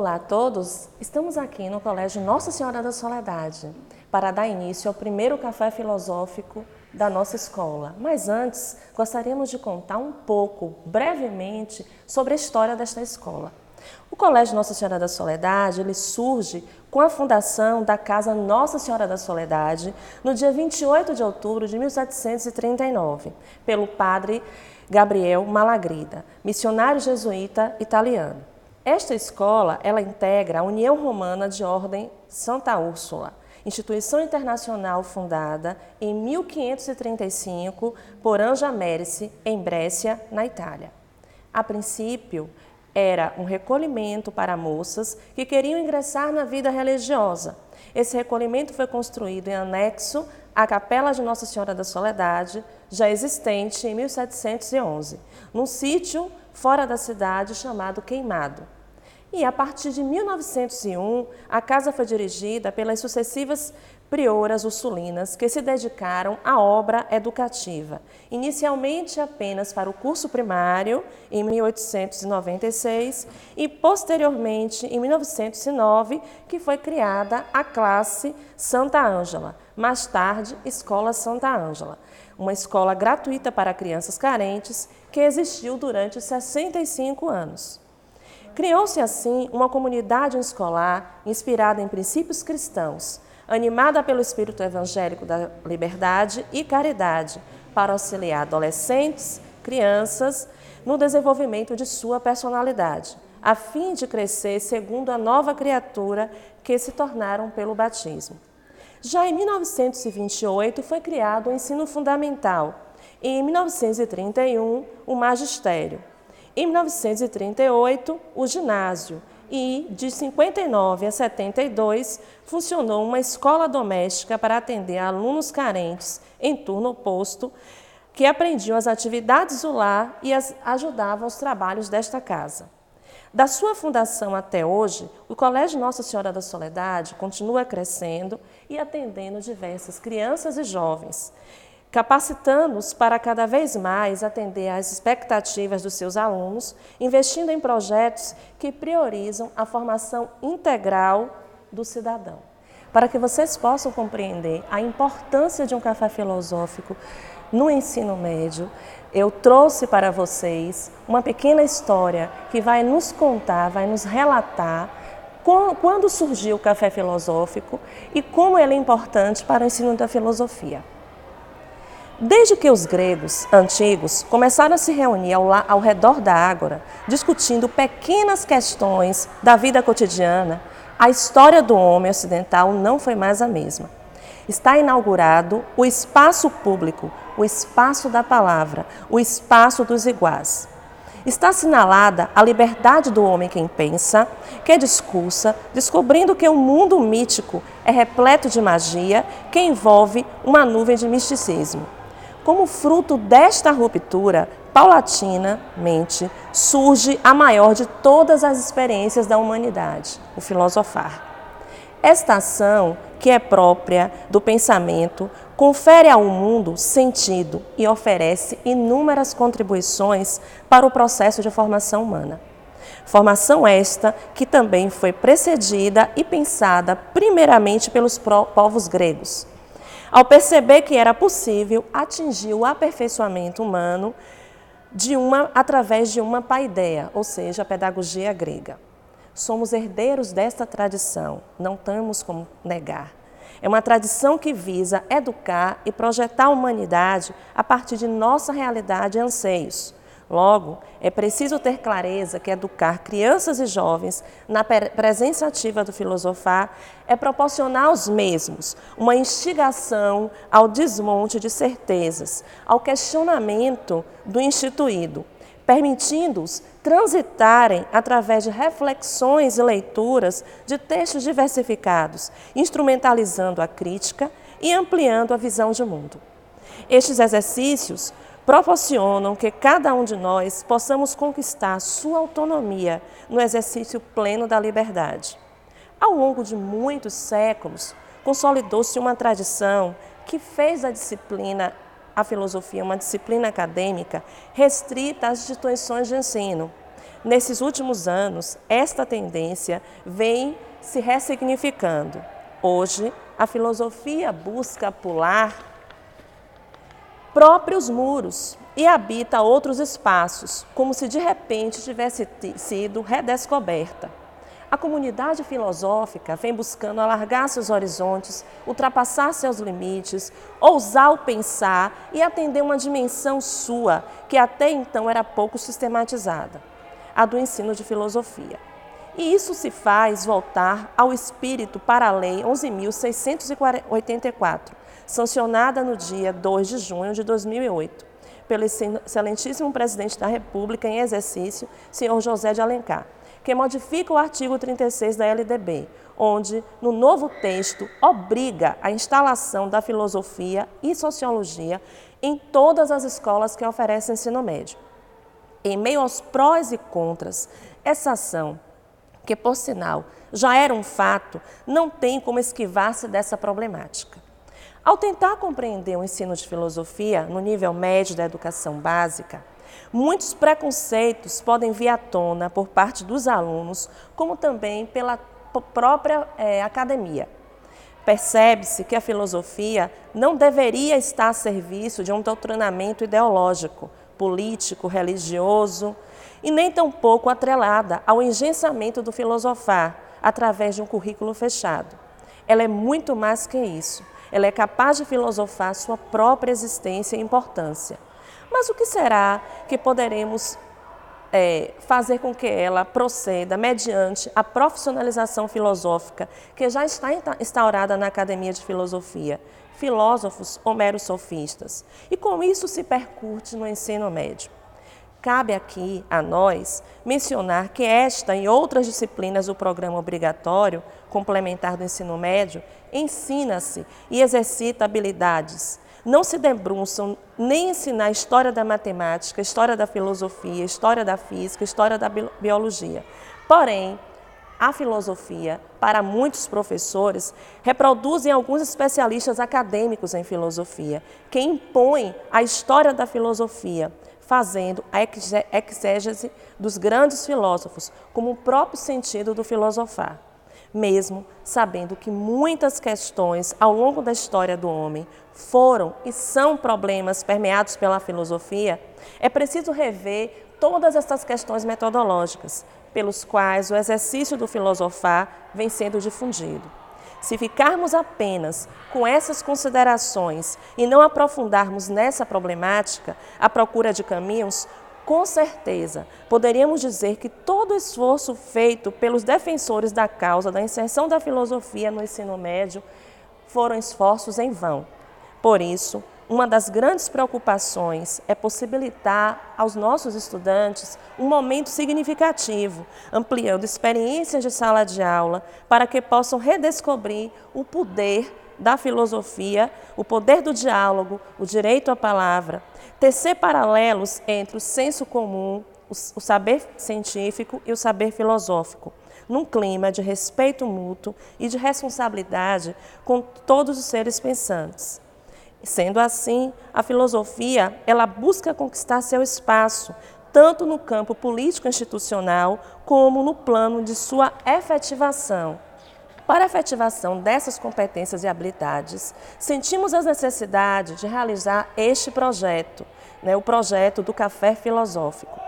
Olá a todos, estamos aqui no Colégio Nossa Senhora da Soledade para dar início ao primeiro café filosófico da nossa escola. Mas antes, gostaríamos de contar um pouco, brevemente, sobre a história desta escola. O Colégio Nossa Senhora da Soledade ele surge com a fundação da Casa Nossa Senhora da Soledade no dia 28 de outubro de 1739, pelo padre Gabriel Malagrida, missionário jesuíta italiano. Esta escola, ela integra a União Romana de Ordem Santa Úrsula, instituição internacional fundada em 1535 por Anja Merici, em Brescia, na Itália. A princípio, era um recolhimento para moças que queriam ingressar na vida religiosa. Esse recolhimento foi construído em anexo à Capela de Nossa Senhora da Soledade, já existente em 1711, num sítio fora da cidade chamado Queimado. E a partir de 1901, a casa foi dirigida pelas sucessivas prioras ursulinas que se dedicaram à obra educativa, inicialmente apenas para o curso primário, em 1896, e posteriormente, em 1909, que foi criada a classe Santa Ângela, mais tarde Escola Santa Ângela, uma escola gratuita para crianças carentes que existiu durante 65 anos. Criou-se assim uma comunidade escolar inspirada em princípios cristãos, animada pelo espírito evangélico da liberdade e caridade, para auxiliar adolescentes, crianças, no desenvolvimento de sua personalidade, a fim de crescer segundo a nova criatura que se tornaram pelo batismo. Já em 1928 foi criado o ensino fundamental e em 1931 o magistério. Em 1938, o ginásio e, de 59 a 72, funcionou uma escola doméstica para atender alunos carentes em turno oposto que aprendiam as atividades do lar e ajudavam aos trabalhos desta casa. Da sua fundação até hoje, o Colégio Nossa Senhora da Soledade continua crescendo e atendendo diversas crianças e jovens, capacitando-os para cada vez mais atender às expectativas dos seus alunos, investindo em projetos que priorizam a formação integral do cidadão. Para que vocês possam compreender a importância de um café filosófico no ensino médio, eu trouxe para vocês uma pequena história que vai nos contar, vai nos relatar quando surgiu o café filosófico e como ele é importante para o ensino da filosofia. Desde que os gregos antigos começaram a se reunir ao redor da ágora, discutindo pequenas questões da vida cotidiana, a história do homem ocidental não foi mais a mesma. Está inaugurado o espaço público, o espaço da palavra, o espaço dos iguais. Está assinalada a liberdade do homem que pensa, que discursa, descobrindo que o mundo mítico é repleto de magia que envolve uma nuvem de misticismo. Como fruto desta ruptura, paulatinamente, surge a maior de todas as experiências da humanidade, o filosofar. Esta ação, que é própria do pensamento, confere ao mundo sentido e oferece inúmeras contribuições para o processo de formação humana. Formação esta que também foi precedida e pensada primeiramente pelos povos gregos. Ao perceber que era possível atingir o aperfeiçoamento humano através de uma paideia, ou seja, a pedagogia grega. Somos herdeiros desta tradição, não temos como negar. É uma tradição que visa educar e projetar a humanidade a partir de nossa realidade e anseios. Logo, é preciso ter clareza que educar crianças e jovens na presença ativa do filosofar é proporcionar aos mesmos uma instigação ao desmonte de certezas, ao questionamento do instituído, permitindo-os transitarem através de reflexões e leituras de textos diversificados, instrumentalizando a crítica e ampliando a visão de mundo. Estes exercícios proporcionam que cada um de nós possamos conquistar sua autonomia no exercício pleno da liberdade. Ao longo de muitos séculos, consolidou-se uma tradição que fez a filosofia uma disciplina acadêmica restrita às instituições de ensino, Nesses últimos anos, esta tendência vem se ressignificando. Hoje, a filosofia busca pular próprios muros e habita outros espaços, como se de repente tivesse sido redescoberta. A comunidade filosófica vem buscando alargar seus horizontes, ultrapassar seus limites, ousar o pensar e atender uma dimensão sua que até então era pouco sistematizada, a do ensino de filosofia. E isso se faz voltar ao espírito para a Lei 11.684, sancionada no dia 2 de junho de 2008, pelo excelentíssimo presidente da República em exercício, senhor José de Alencar, que modifica o artigo 36 da LDB, onde, no novo texto, obriga a instalação da filosofia e sociologia em todas as escolas que oferecem ensino médio. Em meio aos prós e contras, essa ação, que por sinal já era um fato, não tem como esquivar-se dessa problemática. Ao tentar compreender o ensino de filosofia no nível médio da educação básica, muitos preconceitos podem vir à tona por parte dos alunos, como também pela própria academia. Percebe-se que a filosofia não deveria estar a serviço de um doutrinamento ideológico, político, religioso, e nem tampouco atrelada ao engensamento do filosofar através de um currículo fechado. Ela é muito mais que isso. Ela é capaz de filosofar sua própria existência e importância. Mas o que será que poderemos fazer com que ela proceda mediante a profissionalização filosófica que já está instaurada na Academia de Filosofia, filósofos ou meros sofistas, e com isso se percute no ensino médio? Cabe aqui a nós mencionar que esta e outras disciplinas do programa obrigatório complementar do ensino médio ensina-se e exercita habilidades. Não se debruçam nem ensinar história da matemática, história da filosofia, história da física, história da biologia. Porém, a filosofia, para muitos professores, reproduzem alguns especialistas acadêmicos em filosofia, que impõem a história da filosofia, fazendo a exégese dos grandes filósofos como o próprio sentido do filosofar. Mesmo sabendo que muitas questões ao longo da história do homem foram e são problemas permeados pela filosofia, é preciso rever todas essas questões metodológicas, pelos quais o exercício do filosofar vem sendo difundido. Se ficarmos apenas com essas considerações e não aprofundarmos nessa problemática, à procura de caminhos, com certeza poderíamos dizer que todo o esforço feito pelos defensores da causa da inserção da filosofia no ensino médio foram esforços em vão. Por isso, uma das grandes preocupações é possibilitar aos nossos estudantes um momento significativo, ampliando experiências de sala de aula para que possam redescobrir o poder da filosofia, o poder do diálogo, o direito à palavra, tecer paralelos entre o senso comum, o saber científico e o saber filosófico, num clima de respeito mútuo e de responsabilidade com todos os seres pensantes. Sendo assim, a filosofia, ela busca conquistar seu espaço, tanto no campo político-institucional, como no plano de sua efetivação. Para a efetivação dessas competências e habilidades, sentimos a necessidade de realizar este projeto, o projeto do Café Filosófico.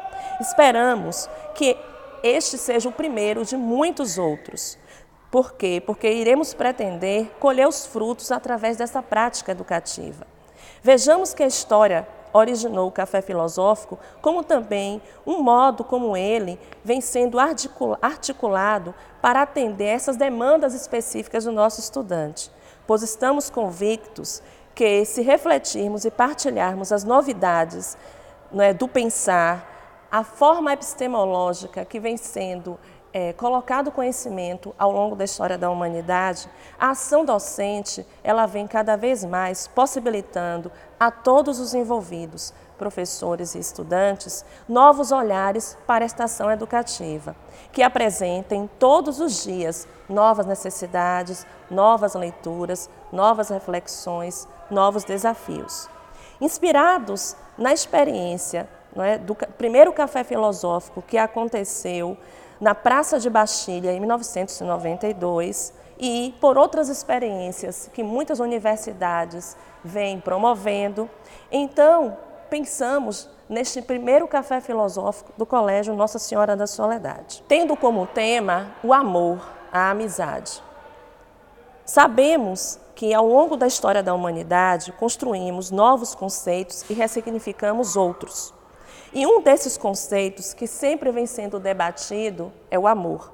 Esperamos que este seja o primeiro de muitos outros. Por quê? Porque iremos pretender colher os frutos através dessa prática educativa. Vejamos que a história originou o Café Filosófico, como também um modo como ele vem sendo articulado para atender essas demandas específicas do nosso estudante, pois estamos convictos que, se refletirmos e partilharmos as novidades do pensar, a forma epistemológica que vem sendo colocado conhecimento ao longo da história da humanidade, a ação docente ela vem cada vez mais possibilitando a todos os envolvidos, professores e estudantes, novos olhares para esta ação educativa, que apresentem todos os dias novas necessidades, novas leituras, novas reflexões, novos desafios. Inspirados na experiência não é, do primeiro café filosófico que aconteceu na Praça de Bastilha em 1992 e por outras experiências que muitas universidades vêm promovendo. Então, pensamos neste primeiro café filosófico do Colégio Nossa Senhora da Soledade, tendo como tema o amor, a amizade. Sabemos que ao longo da história da humanidade construímos novos conceitos e ressignificamos outros. E um desses conceitos que sempre vem sendo debatido é o amor.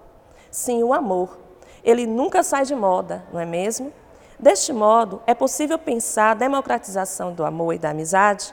Sim, o amor. Ele nunca sai de moda, não é mesmo? Deste modo, é possível pensar a democratização do amor e da amizade?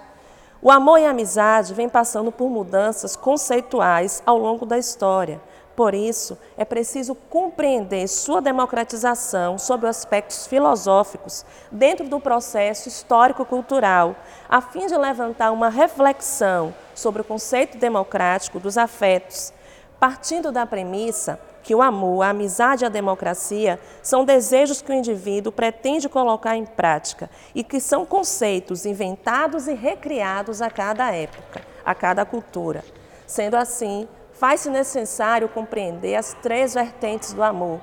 O amor e a amizade vêm passando por mudanças conceituais ao longo da história. Por isso, é preciso compreender sua democratização sob aspectos filosóficos dentro do processo histórico-cultural, a fim de levantar uma reflexão sobre o conceito democrático dos afetos, partindo da premissa que o amor, a amizade e a democracia são desejos que o indivíduo pretende colocar em prática e que são conceitos inventados e recriados a cada época, a cada cultura. Sendo assim, faz-se necessário compreender as três vertentes do amor: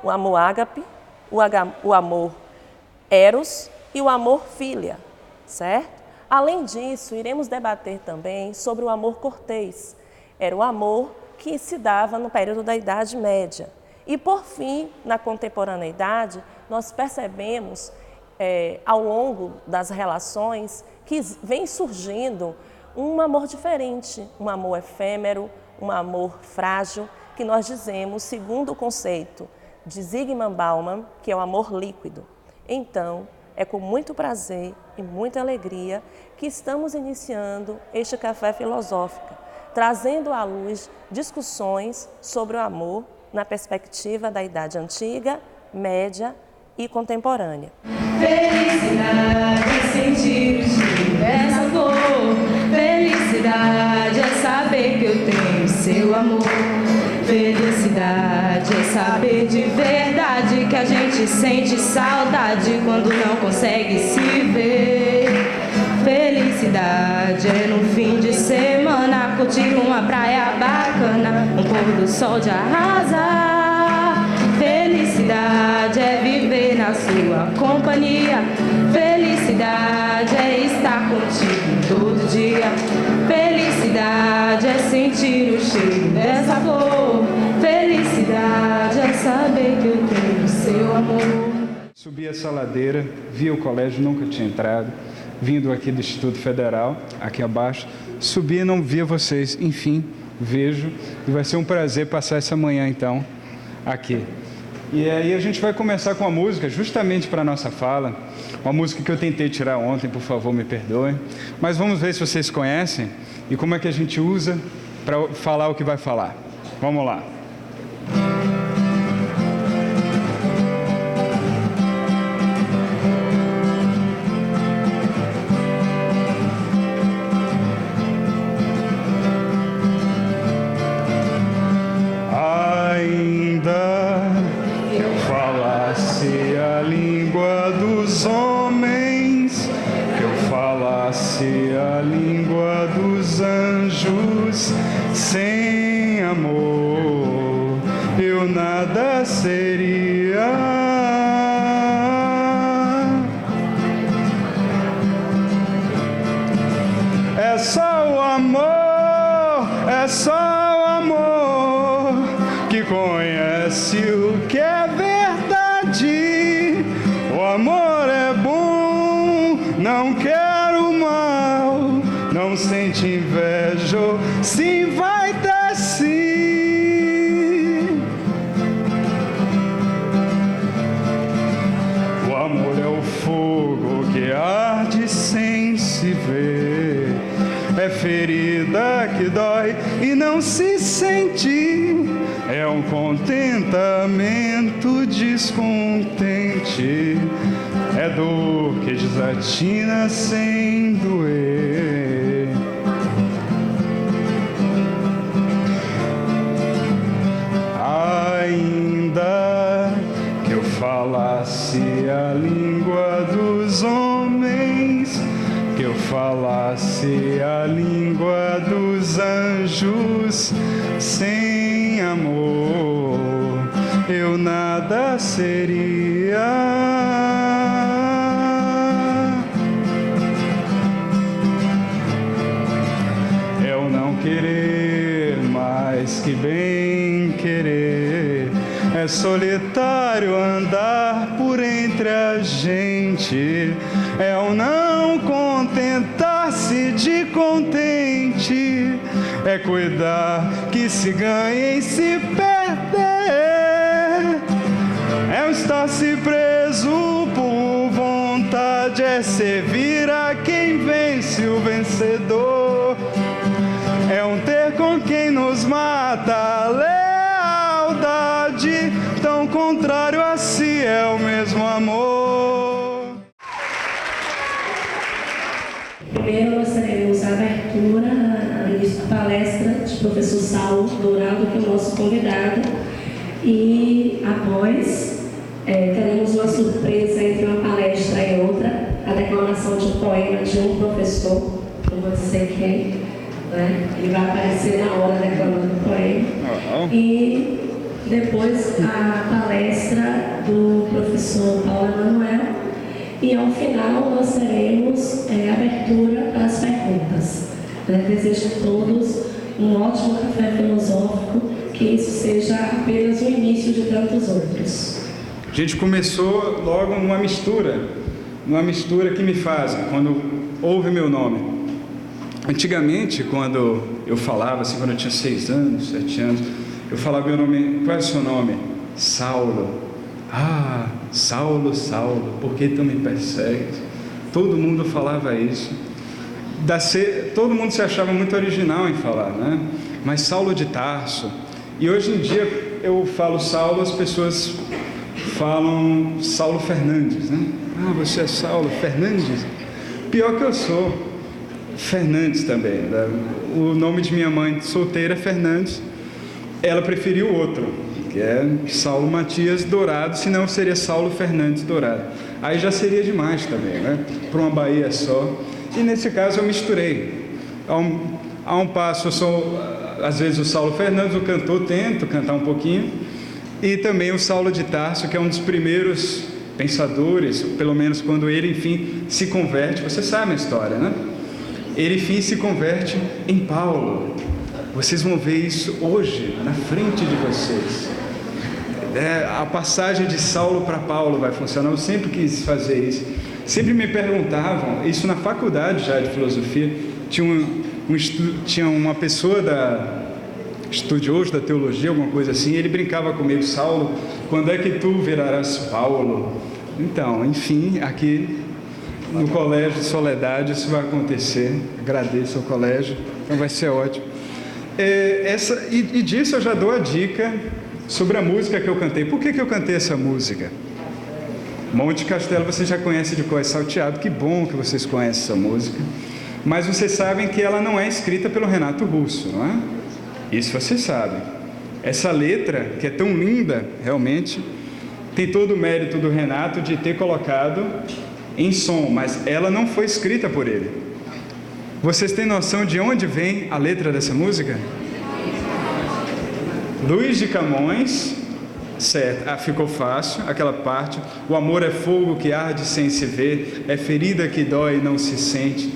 o amor ágape, o amor eros e o amor filia, certo? Além disso, iremos debater também sobre o amor cortês. Era o amor que se dava no período da Idade Média. E, por fim, na contemporaneidade, nós percebemos, ao longo das relações, que vem surgindo um amor diferente, um amor efêmero, um amor frágil, que nós dizemos, segundo o conceito de Zygmunt Bauman, que é o amor líquido. Então, é com muito prazer e muita alegria que estamos iniciando este Café Filosófica, trazendo à luz discussões sobre o amor na perspectiva da Idade Antiga, Média e Contemporânea. Felicidade é sentir o cheiro dessa flor. Felicidade é saber que eu tenho seu amor. Felicidade é saber de verdade que a gente sente saudade quando não consegue se ver. Felicidade é no fim de semana curtir uma praia bacana, um pôr do sol de arrasar. Felicidade é viver na sua companhia. Felicidade é estar contigo todo dia. Felicidade é sentir o cheiro dessa flor. Felicidade é saber que eu tenho seu amor. Subi essa ladeira, vi o colégio, nunca tinha entrado, vindo aqui do Instituto Federal, aqui abaixo. Subi e não via vocês, enfim, vejo, e vai ser um prazer passar essa manhã, então, aqui. E aí a gente vai começar com uma música, justamente para a nossa fala, uma música que eu tentei tirar ontem, por favor, me perdoem, mas vamos ver se vocês conhecem e como é que a gente usa para falar o que vai falar. Vamos lá. Sem amor, eu nada seria. É só o amor, é só o amor que conhece o que é verdade. O amor é bom, não quero mal, não sente inveja, sim vai dar sim. O amor é o fogo que arde sem se ver, é ferida que dói e não se sente, é um contentamento descontente, é dor que desatina sem doer. Ainda que eu falasse a língua dos homens, que eu falasse a língua dos anjos, sem amor eu nada seria. É o não querer mais que bem querer, é solitário andar por entre a gente, é o não contentar-se de contente, é cuidar que se ganha e se perder, é o estar-se preso por vontade, é servir a quem vence o vencedor, é um ter com quem nos mata a lealdade, tão contrário a si é o mesmo amor. Primeiro nós teremos a abertura, a palestra de professor Saulo Dourado, que é o nosso convidado, e após teremos uma surpresa entre uma palestra e outra, a declamação de um poema de um professor, não vou dizer quem, né? Ele vai aparecer na hora declamando o poema. E depois a palestra do professor Paulo Emanuel, e ao final nós teremos abertura para as perguntas. Desejo a todos um ótimo café filosófico, que isso seja apenas o início de tantos outros. A gente começou logo numa mistura que me fazem quando ouve meu nome. Antigamente, quando eu falava, assim, quando eu tinha 6 anos, 7 anos, eu falava meu nome, qual é o seu nome? Saulo. Ah, Saulo, Saulo, por que tu me persegues? Todo mundo falava isso. Todo mundo se achava muito original em falar, né? Mas Saulo de Tarso. E hoje em dia eu falo Saulo, as pessoas falam Saulo Fernandes, né? Ah, você é Saulo Fernandes? Pior que eu sou Fernandes também, né? O nome de minha mãe solteira é Fernandes, ela preferiu outro, que é Saulo Matias Dourado, senão seria Saulo Fernandes Dourado. Aí já seria demais também, né? Para uma Bahia só. E nesse caso eu misturei. A um passo eu sou, às vezes, o Saulo Fernandes, o cantor, tento cantar um pouquinho, e também o Saulo de Tarso, que é um dos primeiros pensadores, pelo menos quando ele, enfim, se converte. Você sabe a história, né? Ele, enfim, se converte em Paulo. Vocês vão ver isso hoje, na frente de vocês. A passagem de Saulo para Paulo vai funcionar. Eu sempre quis fazer isso. Sempre me perguntavam, isso na faculdade já de filosofia, tinha uma pessoa estudioso da teologia, alguma coisa assim, ele brincava comigo: Saulo, quando é que tu virarás Paulo? Então, enfim, aqui no Colégio de Soledade isso vai acontecer. Agradeço ao colégio, então vai ser ótimo. E disso eu já dou a dica sobre a música que eu cantei. Por que eu cantei essa música? Monte Castelo você já conhece de cor e salteado, que bom que vocês conhecem essa música. Mas vocês sabem que ela não é escrita pelo Renato Russo, não é? Isso vocês sabem. Essa letra, que é tão linda, realmente, tem todo o mérito do Renato de ter colocado em som, mas ela não foi escrita por ele. Vocês têm noção de onde vem a letra dessa música? Luiz de Camões, certo, ficou fácil, aquela parte. O amor é fogo que arde sem se ver, é ferida que dói e não se sente,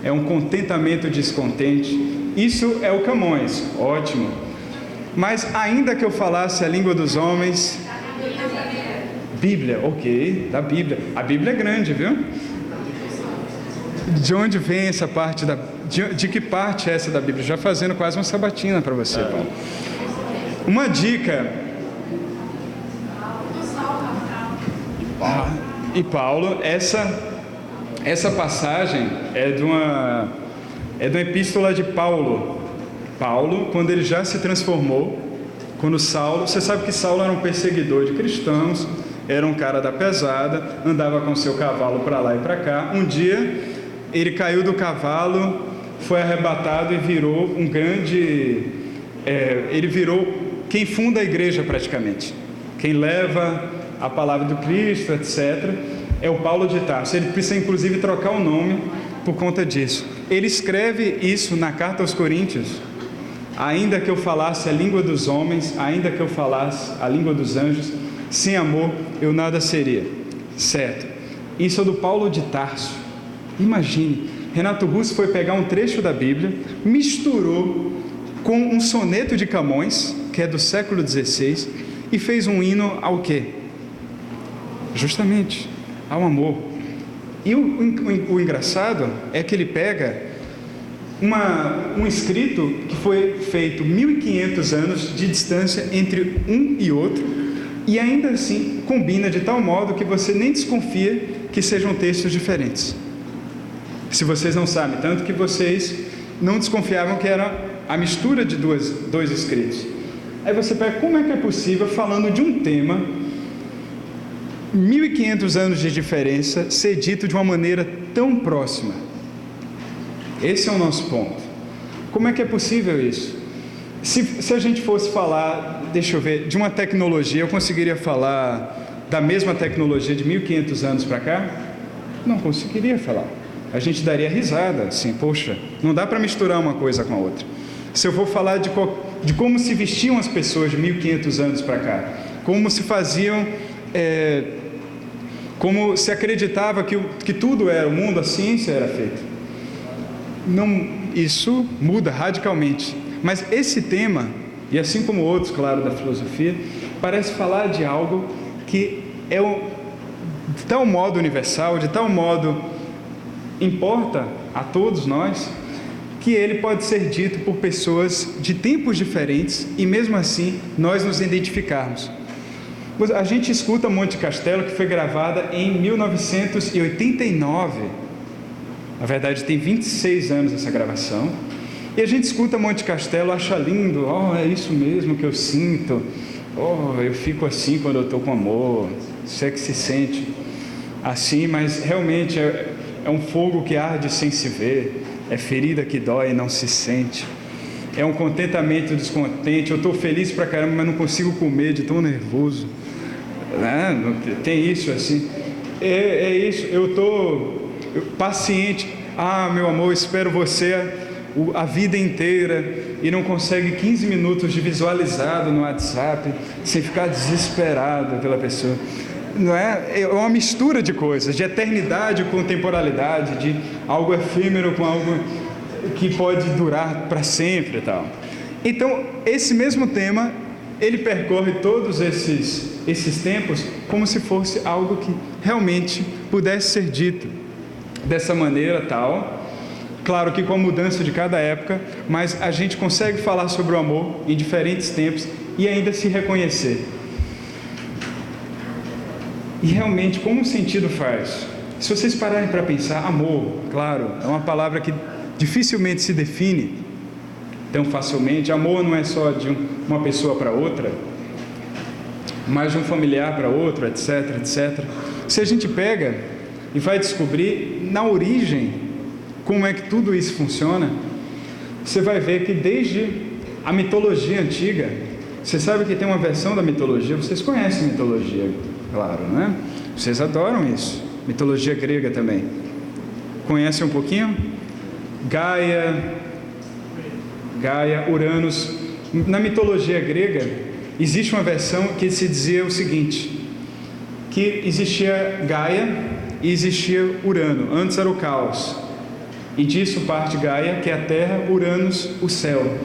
é um contentamento descontente. Isso é o Camões, ótimo. Mas ainda que eu falasse a língua dos homens... Bíblia, ok, da Bíblia. A Bíblia é grande, viu? De onde vem essa parte de que parte é essa da Bíblia? Já fazendo quase uma sabatina para você, Paulo. Uma dica. E Paulo, essa passagem é de uma epístola de Paulo. Paulo, quando ele já se transformou, quando Saulo, você sabe que Saulo era um perseguidor de cristãos, era um cara da pesada, andava com seu cavalo para lá e para cá. Um dia ele caiu do cavalo, foi arrebatado e virou um grande... ele virou quem funda a igreja praticamente, quem leva a palavra do Cristo, etc. É o Paulo de Tarso. Ele precisa inclusive trocar o nome, por conta disso. Ele escreve isso na carta aos Coríntios: ainda que eu falasse a língua dos homens, ainda que eu falasse a língua dos anjos, sem amor eu nada seria. Certo? Isso é do Paulo de Tarso. Imagine, Renato Russo foi pegar um trecho da Bíblia, misturou com um soneto de Camões, que é do século XVI, e fez um hino ao quê? Justamente ao amor. E o engraçado é que ele pega um escrito que foi feito 1500 anos de distância entre um e outro, e ainda assim combina de tal modo que você nem desconfia que sejam textos diferentes. Se vocês não sabem, tanto que vocês não desconfiavam que era a mistura de dois escritos. Aí você pega, como é que é possível, falando de um tema, 1500 anos de diferença, ser dito de uma maneira tão próxima? Esse é o nosso ponto. Como é que é possível isso? Se a gente fosse falar, deixa eu ver, de uma tecnologia, eu conseguiria falar da mesma tecnologia de 1500 anos para cá? Não conseguiria falar. A gente daria risada, assim, poxa, não dá para misturar uma coisa com a outra. Se eu for falar de como se vestiam as pessoas de 1500 anos para cá, como se faziam, como se acreditava que tudo era, o mundo, a ciência era feita. Não, isso muda radicalmente. Mas esse tema, e assim como outros, claro, da filosofia, parece falar de algo que é de tal modo universal, de tal modo importa a todos nós, que ele pode ser dito por pessoas de tempos diferentes e mesmo assim nós nos identificarmos. A gente escuta Monte Castelo, que foi gravada em 1989. Na verdade tem 26 anos essa gravação. E a gente escuta Monte Castelo, acha lindo, é isso mesmo que eu sinto, eu fico assim quando eu estou com amor, isso é que se sente assim, mas realmente é um fogo que arde sem se ver, é ferida que dói e não se sente, é um contentamento descontente, eu estou feliz pra caramba, mas não consigo comer de tão nervoso, né? Tem isso assim, é isso, eu estou paciente, meu amor, espero você a vida inteira, e não consegue 15 minutos de visualizado no WhatsApp, sem ficar desesperado pela pessoa. Não é? É uma mistura de coisas, de eternidade com temporalidade, de algo efêmero com algo que pode durar para sempre e tal. Então, esse mesmo tema, ele percorre todos esses tempos como se fosse algo que realmente pudesse ser dito dessa maneira tal. Claro que com a mudança de cada época, mas a gente consegue falar sobre o amor em diferentes tempos e ainda se reconhecer. E realmente, como o sentido faz? Se vocês pararem para pensar, amor, claro, é uma palavra que dificilmente se define tão facilmente. Amor não é só de uma pessoa para outra, mas de um familiar para outro, etc, etc. Se a gente pega e vai descobrir na origem como é que tudo isso funciona, você vai ver que desde a mitologia antiga, você sabe que tem uma versão da mitologia, vocês conhecem mitologia, claro, né? Vocês adoram isso. Mitologia grega também. Conhecem um pouquinho? Gaia, Uranus. Na mitologia grega, existe uma versão que se dizia o seguinte, que existia Gaia e existia Urano. Antes era o caos. E disso parte Gaia, que é a terra, Uranus, o céu.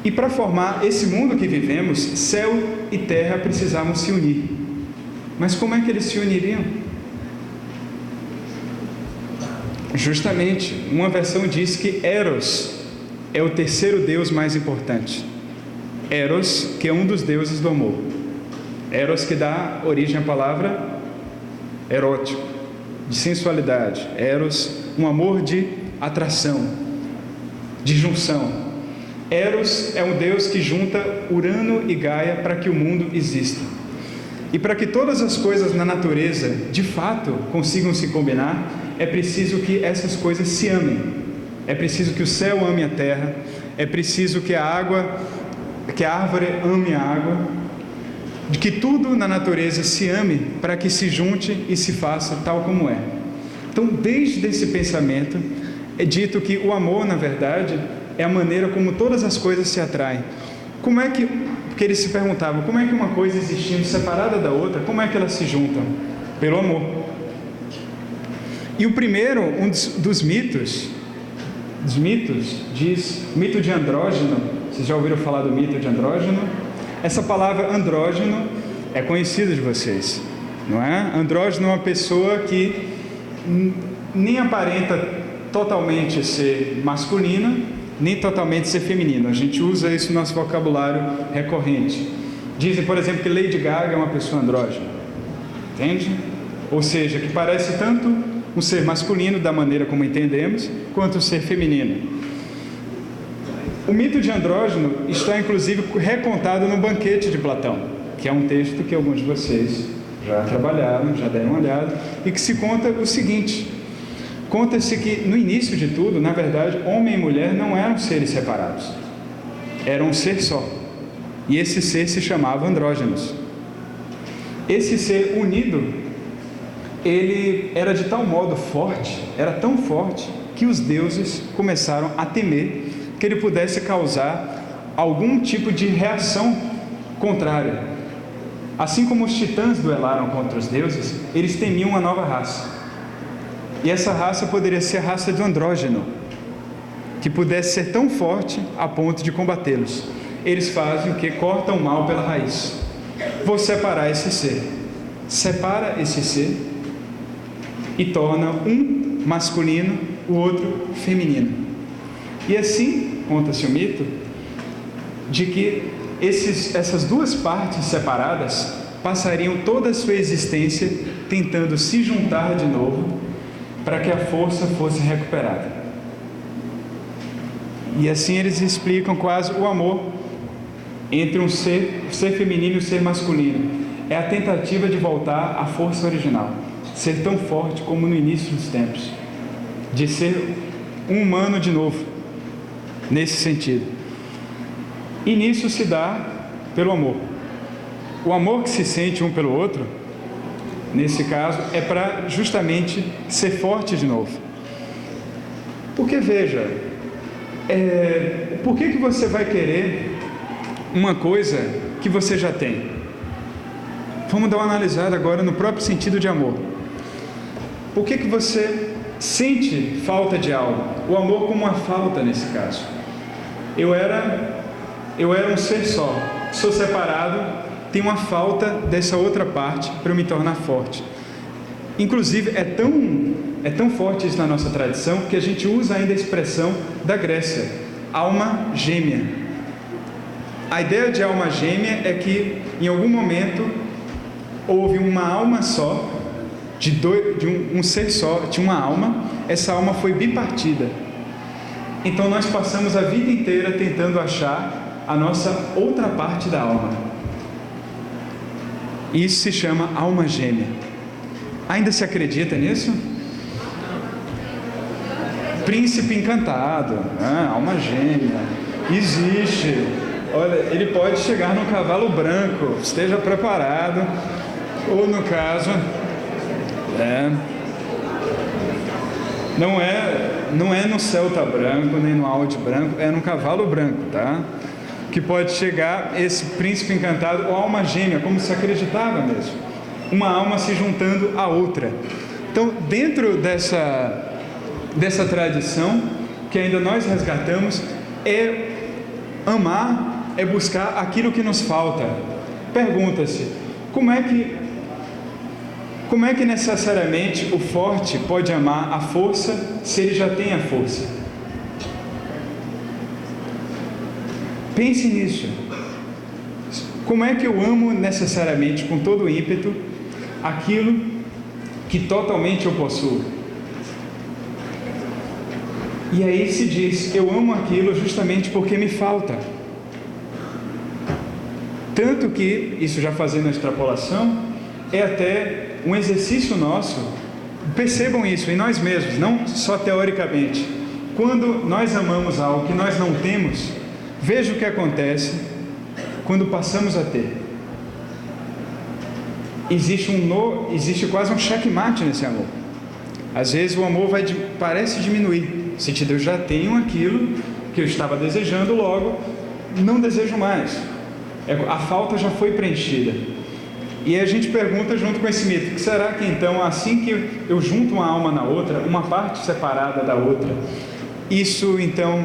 E para formar esse mundo que vivemos, céu e terra precisavam se unir. Mas como é que eles se uniriam? Justamente, uma versão diz que Eros é o terceiro deus mais importante. Eros, que é um dos deuses do amor. Eros, que dá origem à palavra erótico, de sensualidade. Eros, um amor de atração, de junção. Eros é um deus que junta Urano e Gaia para que o mundo exista. E para que todas as coisas na natureza, de fato, consigam se combinar, é preciso que essas coisas se amem. É preciso que o céu ame a terra, é preciso que a árvore ame a água, de que tudo na natureza se ame para que se junte e se faça tal como é. Então, desde esse pensamento, é dito que o amor, na verdade, é a maneira como todas as coisas se atraem. Como é que, porque eles se perguntavam, como é que uma coisa existindo separada da outra, como é que elas se juntam? Pelo amor. E o primeiro, um dos mitos, diz, o mito de andrógeno. Vocês já ouviram falar do mito de andrógeno? Essa palavra andrógeno é conhecida de vocês, não é? Andrógeno é uma pessoa que nem aparenta totalmente ser masculina, nem totalmente ser feminina. A gente usa isso no nosso vocabulário recorrente. Dizem, por exemplo, que Lady Gaga é uma pessoa andrógena. Entende? Ou seja, que parece tanto um ser masculino, da maneira como entendemos, quanto um ser feminino. O mito de andrógeno está, inclusive, recontado no Banquete de Platão, que é um texto que alguns de vocês já trabalharam, já deram uma olhada, e que se conta o seguinte: conta-se que, no início de tudo, na verdade, homem e mulher não eram seres separados. Eram um ser só. E esse ser se chamava andrógenos. Esse ser unido, ele era de tal modo forte, era tão forte, que os deuses começaram a temer que ele pudesse causar algum tipo de reação contrária. Assim como os titãs duelaram contra os deuses, eles temiam uma nova raça. E essa raça poderia ser a raça do andrógeno, que pudesse ser tão forte a ponto de combatê-los. Eles fazem o que? Cortam o mal pela raiz. Vou separar esse ser. Separa esse ser e torna um masculino, o outro feminino. E assim, conta-se o mito, de que essas duas partes separadas passariam toda a sua existência tentando se juntar de novo para que a força fosse recuperada. E assim eles explicam quase o amor entre o ser feminino e o ser masculino. É a tentativa de voltar à força original, ser tão forte como no início dos tempos, de ser um humano de novo, nesse sentido. E nisso se dá pelo amor. O amor que se sente um pelo outro, nesse caso, é para justamente ser forte de novo. Porque veja, por que você vai querer uma coisa que você já tem? Vamos dar uma analisada agora no próprio sentido de amor. Por que você sente falta de algo? O amor como uma falta nesse caso. Eu era um ser só, sou separado, tenho uma falta dessa outra parte para eu me tornar forte. Inclusive, é tão forte isso na nossa tradição que a gente usa ainda a expressão da Grécia, alma gêmea. A ideia de alma gêmea é que, em algum momento, houve uma alma só, um ser só, tinha uma alma, essa alma foi bipartida. Então nós passamos a vida inteira tentando achar a nossa outra parte da alma. Isso se chama alma gêmea. Ainda se acredita nisso? Príncipe encantado, alma gêmea, existe. Olha, ele pode chegar num cavalo branco, esteja preparado. Ou no caso, não é no Celta branco, nem no Audi branco, é no cavalo branco, tá? Que pode chegar esse príncipe encantado, ou alma gêmea, como se acreditava mesmo. Uma alma se juntando à outra. Então, dentro dessa tradição, que ainda nós resgatamos, é amar, é buscar aquilo que nos falta. Pergunta-se, como é que necessariamente o forte pode amar a força se ele já tem a força? Pense nisso. Como é que eu amo necessariamente, com todo o ímpeto, aquilo que totalmente eu possuo? E aí se diz, eu amo aquilo justamente porque me falta. Tanto que, isso já fazendo a extrapolação, é até um exercício nosso, percebam isso em nós mesmos, não só teoricamente. Quando nós amamos algo que nós não temos, veja o que acontece quando passamos a ter. Existe quase um checkmate nesse amor. Às vezes o amor parece diminuir. No sentido, eu já tenho aquilo que eu estava desejando, logo não desejo mais. A falta já foi preenchida. E a gente pergunta junto com esse mito: será que então, assim que eu junto uma alma na outra, uma parte separada da outra, isso então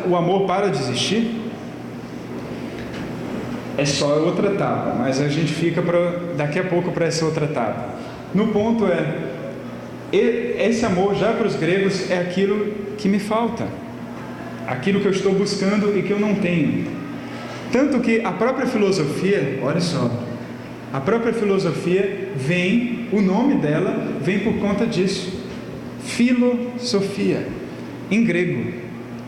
o amor para de existir? É só outra etapa, mas a gente fica daqui a pouco para essa outra etapa. No ponto esse amor já para os gregos é aquilo que me falta, aquilo que eu estou buscando e que eu não tenho. Tanto que a própria filosofia, olha só, a própria filosofia o nome dela vem por conta disso. Filosofia, em grego.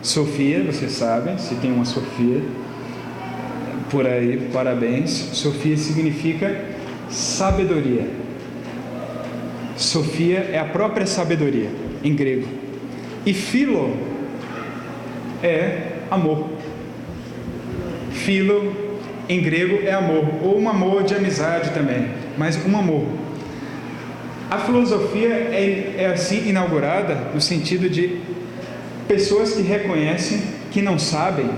Sofia, vocês sabem, se tem uma Sofia por aí, parabéns. Sofia significa sabedoria. Sofia é a própria sabedoria, em grego. E philo é amor. Philo, em grego, é amor, ou um amor de amizade também, mas um amor. A filosofia é assim inaugurada no sentido de pessoas que reconhecem que não sabem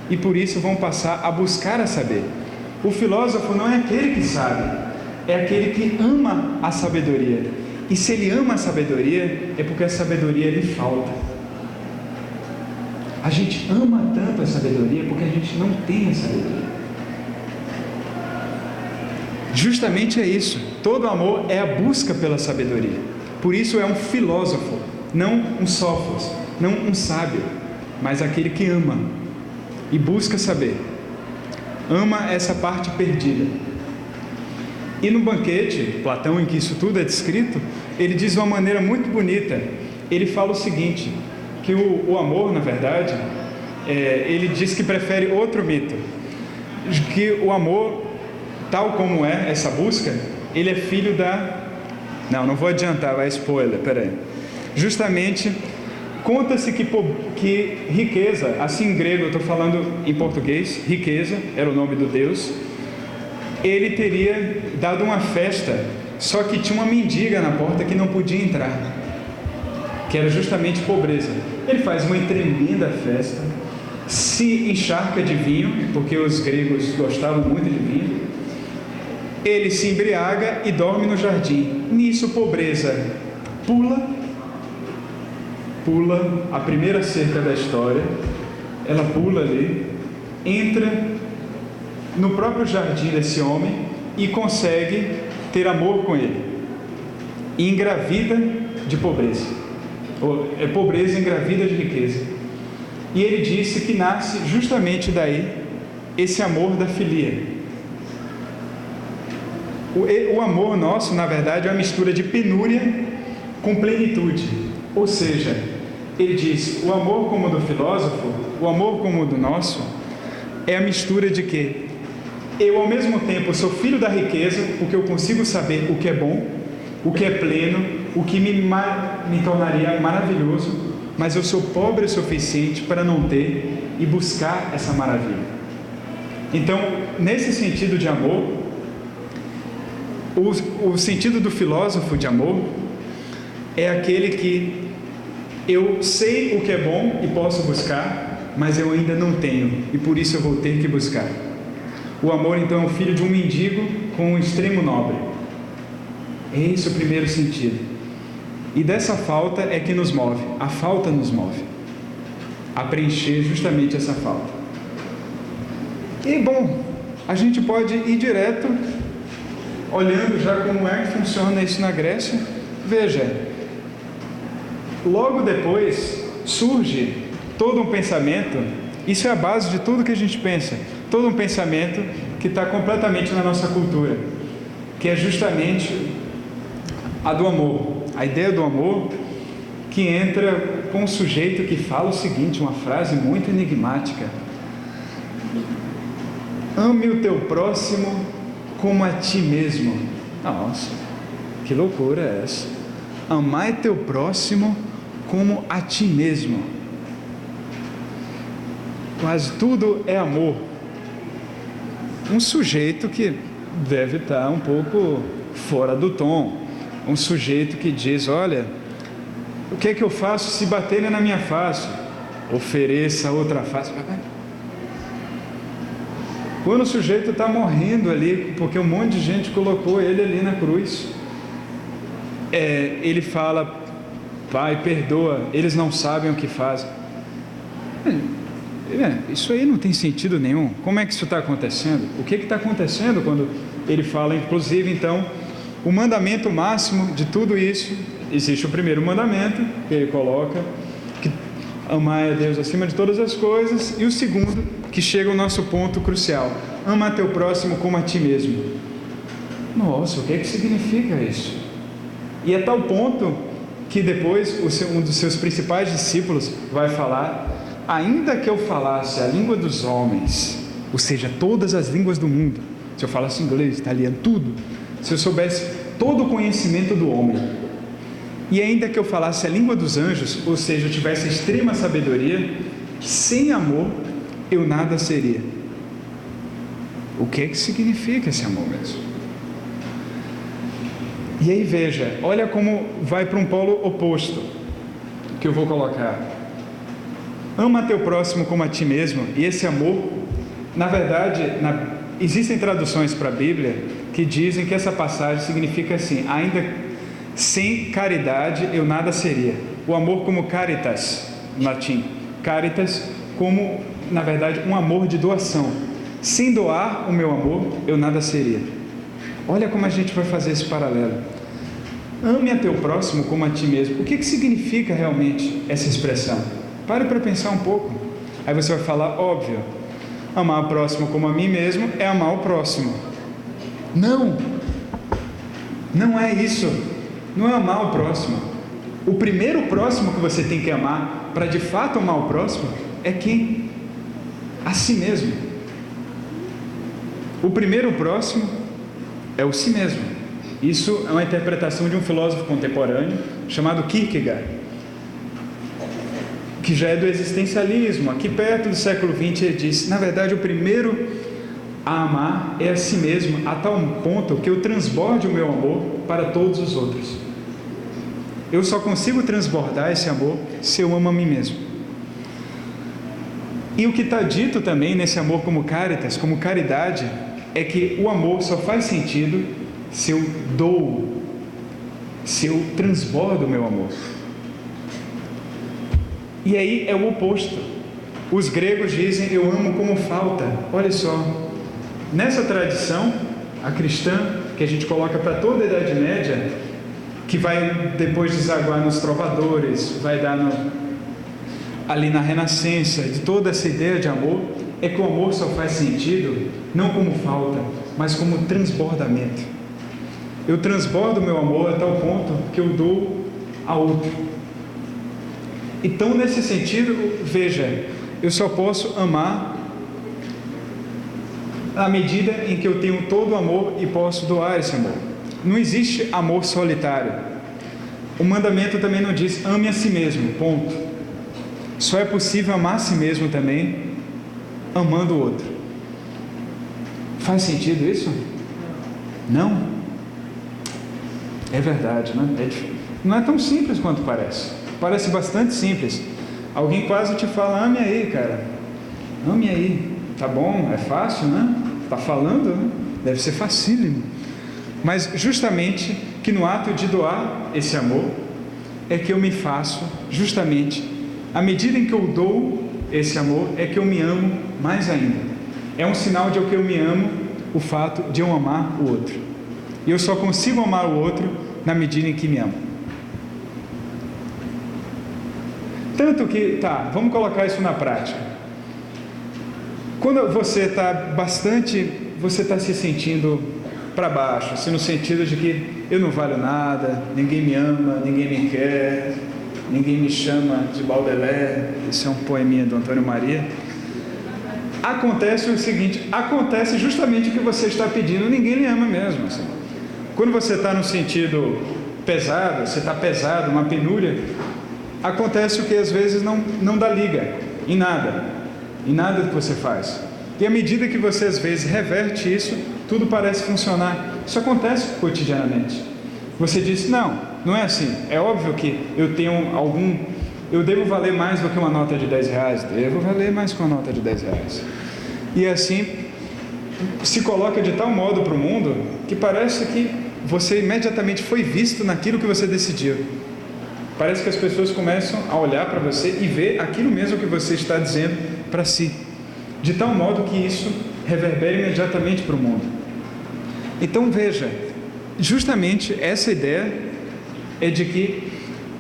e por isso vão passar a buscar a saber. O filósofo não é aquele que sabe, é aquele que ama a sabedoria. E se ele ama a sabedoria, é porque a sabedoria lhe falta. A gente ama tanto a sabedoria porque a gente não tem a sabedoria. Justamente é isso. Todo amor é a busca pela sabedoria. Por isso é um filósofo, não um sófos, não um sábio, mas aquele que ama e busca saber. Ama essa parte perdida. E no banquete, Platão, em que isso tudo é descrito, ele diz de uma maneira muito bonita. Ele fala o seguinte, que o amor, na verdade, ele diz que prefere outro mito, que o amor, tal como é essa busca, ele é filho da... Não vou adiantar, vai spoiler, peraí. Justamente, conta-se que riqueza, assim em grego, eu estou falando em português, riqueza, era o nome do Deus, ele teria dado uma festa, só que tinha uma mendiga na porta que não podia entrar, que era justamente pobreza. Ele faz uma tremenda festa, se encharca de vinho, porque os gregos gostavam muito de vinho, ele se embriaga e dorme no jardim. Nisso, pobreza pula a primeira cerca da história, ela pula ali, entra no próprio jardim desse homem e consegue ter amor com ele, e engravida de pobreza, pobreza engravida de riqueza. E ele disse que nasce justamente daí esse amor da filia. O amor nosso, na verdade, é uma mistura de penúria com plenitude. Ou seja, ele diz, o amor como o do filósofo, o amor como o do nosso, é a mistura de que eu, ao mesmo tempo, sou filho da riqueza, porque eu consigo saber o que é bom, o que é pleno, o que me tornaria maravilhoso, mas eu sou pobre o suficiente para não ter e buscar essa maravilha. Então, nesse sentido de amor, o sentido do filósofo de amor é aquele que eu sei o que é bom e posso buscar, mas eu ainda não tenho, e por isso eu vou ter que buscar. O amor, então, é o filho de um mendigo com um extremo nobre. Esse é o primeiro sentido. E dessa falta é que nos move. A falta nos move a preencher justamente essa falta. E, bom, a gente pode ir direto, olhando já como é que funciona isso na Grécia. Veja, logo depois surge todo um pensamento, isso é a base de tudo que a gente pensa, todo um pensamento que está completamente na nossa cultura, que é justamente a do amor, a ideia do amor, que entra com um sujeito que fala o seguinte, uma frase muito enigmática: ame o teu próximo como a ti mesmo. Nossa, que loucura é essa? Amar teu próximo como a ti mesmo. Quase tudo é amor. Um sujeito que deve estar um pouco fora do tom, um sujeito que diz: olha, o que é que eu faço se baterem na minha face? Ofereça outra face. Quando o sujeito está morrendo ali, porque um monte de gente colocou ele ali na cruz, ele fala: Pai, perdoa, eles não sabem o que fazem. Isso aí não tem sentido nenhum. Como é que isso está acontecendo? O que está acontecendo quando ele fala, inclusive, então, o mandamento máximo de tudo isso? Existe o primeiro mandamento, que ele coloca, que amar a Deus acima de todas as coisas, e o segundo, que chega ao nosso ponto crucial: ama teu próximo como a ti mesmo. Nossa, o que significa isso? E é tal ponto que depois um dos seus principais discípulos vai falar: ainda que eu falasse a língua dos homens, ou seja, todas as línguas do mundo, se eu falasse inglês, italiano, tudo, se eu soubesse todo o conhecimento do homem, e ainda que eu falasse a língua dos anjos, ou seja, eu tivesse extrema sabedoria, sem amor eu nada seria. O que significa esse amor mesmo? E aí veja, olha como vai para um polo oposto que eu vou colocar. Ama teu próximo como a ti mesmo. E esse amor, na verdade, existem traduções para a Bíblia que dizem que essa passagem significa assim: ainda sem caridade eu nada seria. O amor como caritas, no latim. Caritas como, na verdade, um amor de doação. Sem doar o meu amor, eu nada seria. Olha como a gente vai fazer esse paralelo. Ame a teu próximo como a ti mesmo. O que significa realmente essa expressão? Pare para pensar um pouco. Aí você vai falar: óbvio, amar o próximo como a mim mesmo é amar o próximo. Não é isso. Não é amar o próximo. O primeiro próximo que você tem que amar, para de fato amar o próximo, é quem? A si mesmo. O primeiro próximo é o si mesmo. Isso é uma interpretação de um filósofo contemporâneo chamado Kierkegaard, que já é do existencialismo. Aqui perto do século XX ele disse: na verdade, o primeiro a amar é a si mesmo, a tal ponto que eu transborde o meu amor para todos os outros. Eu só consigo transbordar esse amor se eu amo a mim mesmo. E o que está dito também nesse amor como caritas, como caridade, é que o amor só faz sentido se eu dou, se eu transbordo o meu amor. E aí é o oposto. Os gregos dizem: eu amo como falta. Olha só, nessa tradição, a cristã, que a gente coloca para toda a Idade Média, que vai depois desaguar nos trovadores, vai dar ali na Renascença, de toda essa ideia de amor, é que o amor só faz sentido não como falta, mas como transbordamento. Eu transbordo o meu amor a tal ponto que eu dou a outro. Então, nesse sentido, veja, eu só posso amar à medida em que eu tenho todo o amor e posso doar esse amor. Não existe amor solitário. O mandamento também não diz: ame a si mesmo, ponto. Só é possível amar a si mesmo também amando o outro. Faz sentido isso? Não? É verdade, né? Não é tão simples quanto parece. Parece bastante simples. Alguém quase te fala: ame aí, cara. Ame aí. Tá bom, é fácil, né? Tá falando, né? Deve ser facílimo. Mas justamente que no ato de doar esse amor é que eu me faço, justamente, à medida em que eu dou esse amor, é que eu me amo mais ainda. É um sinal de que eu me amo, o fato de eu amar o outro. E eu só consigo amar o outro na medida em que me amo. Tanto que, vamos colocar isso na prática. Quando você está se sentindo para baixo, assim, no sentido de que eu não valho nada, ninguém me ama, ninguém me quer, ninguém me chama de Baudelaire, esse é um poeminha do Antônio Maria, acontece o seguinte: acontece justamente o que você está pedindo, ninguém lhe ama mesmo. Assim. Quando você está no sentido pesado, você está pesado, uma penúria, acontece o que às vezes não dá liga em nada que você faz. E à medida que você às vezes reverte isso, tudo parece funcionar. Isso acontece cotidianamente. Você disse, não é assim. É óbvio que eu devo valer mais do que uma nota de R$10. Devo valer mais que uma nota de R$10. E assim, se coloca de tal modo para o mundo que parece que você imediatamente foi visto naquilo que você decidiu. Parece que as pessoas começam a olhar para você e ver aquilo mesmo que você está dizendo para si. De tal modo que isso reverbera imediatamente para o mundo. Então veja, justamente essa ideia é de que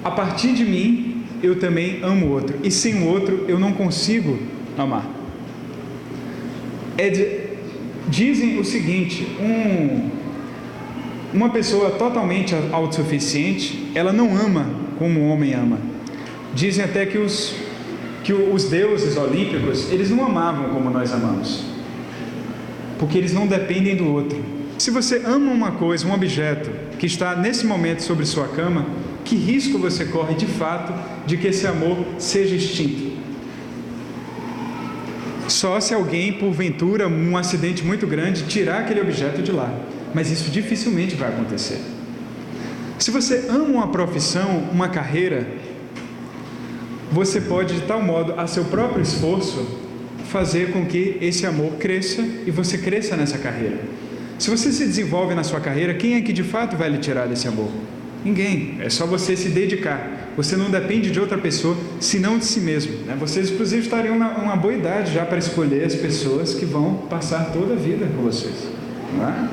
a partir de mim eu também amo o outro, e sem o outro eu não consigo amar. Dizem o seguinte, uma pessoa totalmente autossuficiente, ela não ama como o homem ama. Dizem até que os deuses olímpicos, eles não amavam como nós amamos, porque eles não dependem do outro. Se você ama uma coisa, um objeto, que está nesse momento sobre sua cama, que risco você corre de fato de que esse amor seja extinto? Só se alguém, porventura, um acidente muito grande, tirar aquele objeto de lá. Mas isso dificilmente vai acontecer. Se você ama uma profissão, uma carreira, você pode, de tal modo, a seu próprio esforço, fazer com que esse amor cresça e você cresça nessa carreira. Se você se desenvolve na sua carreira, quem é que de fato vai lhe tirar desse amor? Ninguém. É só você se dedicar. Você não depende de outra pessoa, senão de si mesmo. Vocês, inclusive, estariam numa boa idade já para escolher as pessoas que vão passar toda a vida com vocês. Não é?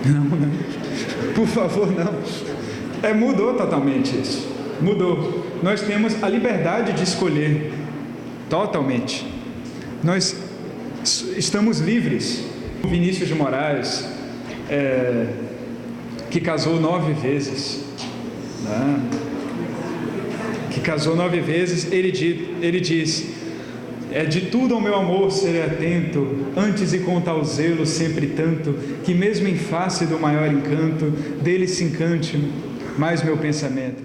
Não. Por favor, não. Mudou totalmente isso. Mudou. Nós temos a liberdade de escolher totalmente. Nós estamos livres. Vinícius de Moraes, que casou 9 vezes, né? Ele diz, de tudo ao meu amor serei atento, antes e com tal zelo sempre tanto, que mesmo em face do maior encanto, dele se encante mais meu pensamento.